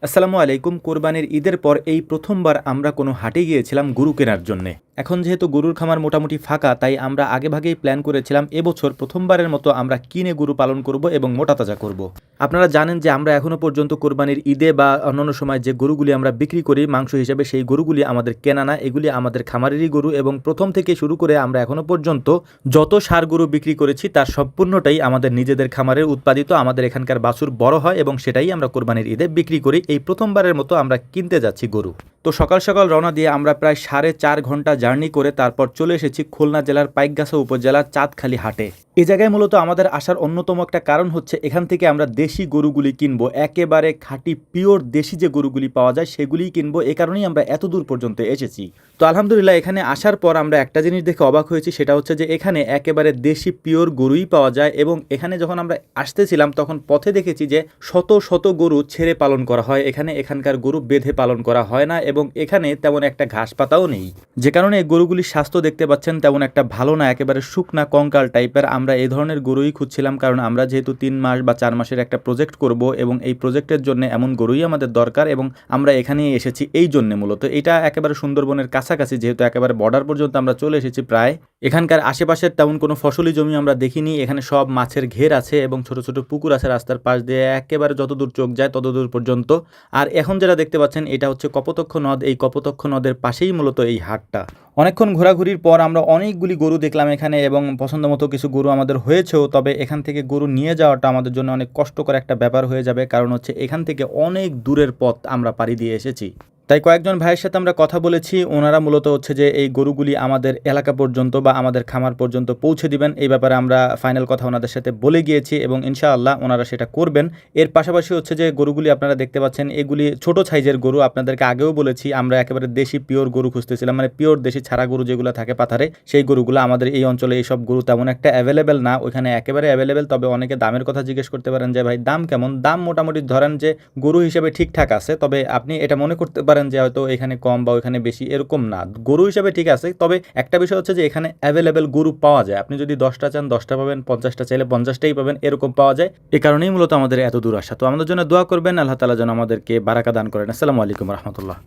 আসসালামু আলাইকুম। কোরবানির ঈদের পর এই প্রথমবার আমরা কোনো হাটে গিয়েছিলাম গরু কেনার জন্যে। এখন যেহেতু গরুর খামার মোটামুটি ফাঁকা, তাই আমরা আগেভাগেই প্ল্যান করেছিলাম এবছর প্রথমবারের মতো আমরা কিনে গরু পালন করব এবং মোটা তাজা করব। আপনারা জানেন যে আমরা এখনও পর্যন্ত কোরবানির ঈদে বা অন্যান্য সময় যে গরুগুলি আমরা বিক্রি করি মাংস হিসেবে, সেই গরুগুলি আমাদের কেনা না, এগুলি আমাদের খামারেরই গরু। এবং প্রথম থেকে শুরু করে আমরা এখনও পর্যন্ত যত ষাঁড় গরু বিক্রি করেছি তার সম্পূর্ণটাই আমাদের নিজেদের খামারের উৎপাদিত। আমাদের এখানকার বাছুর বড় হয় এবং সেটাই আমরা কোরবানির ঈদে বিক্রি করি। এই প্রথমবারের মতো আমরা কিনতে যাচ্ছি গরু। তো সকাল সকাল রওনা দিয়ে আমরা প্রায় 4.5 ঘন্টা জার্নি করে তারপর চলে এসেছি খুলনা জেলার পাইকগাছা উপজেলার চাঁদখালি হাটে। এই জায়গায় মূলত আমাদের আসার অন্যতম একটা কারণ হচ্ছে এখান থেকে আমরা দেশি গরুগুলি কিনবো, একেবারে খাঁটি পিওর দেশি যে গরুগুলি পাওয়া যায় সেগুলিই কিনবো। এ কারণেই আমরা এত দূর পর্যন্ত এসেছি। তো আলহামদুলিল্লাহ, এখানে আসার পর আমরা একটা জিনিস দেখে অবাক হয়েছি, সেটা হচ্ছে যে এখানে একেবারে দেশি পিওর গরুই পাওয়া যায়। এবং এখানে যখন আমরা আসতেছিলাম তখন পথে দেখেছি যে শত শত গরু ছেড়ে পালন করা হয়। এখানকার গরু বেঁধে পালন করা হয় না এবং এখানে তেমন একটা ঘাস পাতাও নেই, যে কারণে গরুগুলির স্বাস্থ্য দেখতে পাচ্ছেন তেমন একটা ভালো না, একেবারে শুকনা কঙ্কাল টাইপের। আমরা এই ধরনের গরুই খুঁজছিলাম, কারণ আমরা যেহেতু 3 মাস বা 4 মাসের একটা প্রজেক্ট করব এবং এই প্রজেক্টের জন্য এমন গরুই আমাদের দরকার এবং আমরা এখানেই এসেছি এই জন্য। মূলত এটা একেবারে সুন্দরবনের কাছাকাছি, যেহেতু একেবারে বর্ডার পর্যন্ত আমরা চলে এসেছি প্রায়। এখানকার আশেপাশের তেমন কোনো ফসলি জমি আমরা দেখিনি। এখানে সব মাছের ঘের আছে এবং ছোট ছোট পুকুর আছে রাস্তার পাশ দিয়ে, একেবারে যতদূর চোখ যায় ততদূর পর্যন্ত। আর এখন যেটা দেখতে পাচ্ছেন এটা হচ্ছে কপোতক্ষ নদ। এই কপোতক্ষ নদের পাশেই মূলত এই হাটটা। অনেকক্ষণ ঘোরাঘুরির পর আমরা অনেকগুলি গরু দেখলাম এখানে এবং পছন্দ মতো কিছু গরু আমাদের হয়েছেও। তবে এখান থেকে গরু নিয়ে যাওয়াটা আমাদের জন্য অনেক কষ্টকর একটা ব্যাপার হয়ে যাবে, কারণ হচ্ছে এখান থেকে অনেক দূরের পথ আমরা পাড়ি দিয়ে এসেছি। তাই কয়েকজন ভাইয়ের সাথে আমরা কথা বলেছি, ওনারা মূলত হচ্ছে যে এই গরুগুলি আমাদের এলাকা পর্যন্ত বা আমাদের খামার পর্যন্ত পৌঁছে দিবেন। এই ব্যাপারে আমরা ফাইনাল কথা ওনাদের সাথে বলে গিয়েছি এবং ইনশাআল্লাহ ওনারা সেটা করবেন। এর পাশাপাশি হচ্ছে যে গরুগুলি আপনারা দেখতে পাচ্ছেন এগুলি ছোট সাইজের গরু। আপনাদেরকে আগেও বলেছি আমরা একেবারে দেশি পিওর গরু খুঁজতেছিলাম, মানে পিওর দেশি ছাড়া গরু যেগুলো থাকে পাথারে, সেই গরুগুলো আমাদের এই অঞ্চলে এইসব গরু তেমন একটা অ্যাভেলেবেল না। ওইখানে একেবারে অ্যাভেলেবেল। তবে অনেকে দামের কথা জিজ্ঞেস করতে পারেন যে ভাই দাম কেমন। দাম মোটামুটি ধরেন যে গরু হিসেবে ঠিকঠাক আছে, তবে আপনি এটা মনে করতে পারেন যে হয়তো এখানে কম বা ওইখানে বেশি, এরকম না। গরু হিসাবে ঠিক আছে, তবে একটা বিষয় হচ্ছে যে এখানে অ্যাভেলেবেল গরু পাওয়া যায়। আপনি যদি 10টা চান 10টা পাবেন, 50টা চাইলে 50টাই পাবেন, এরকম পাওয়া যায়। এ কারণেই মূলত আমাদের এত দূর আসা। তো আমাদের জন্য দোয়া করবেন, আল্লাহ তাআলা যেন আমাদেরকে বারাকা দান করেন। আসসালামু আলাইকুম রহমতুল্লাহ।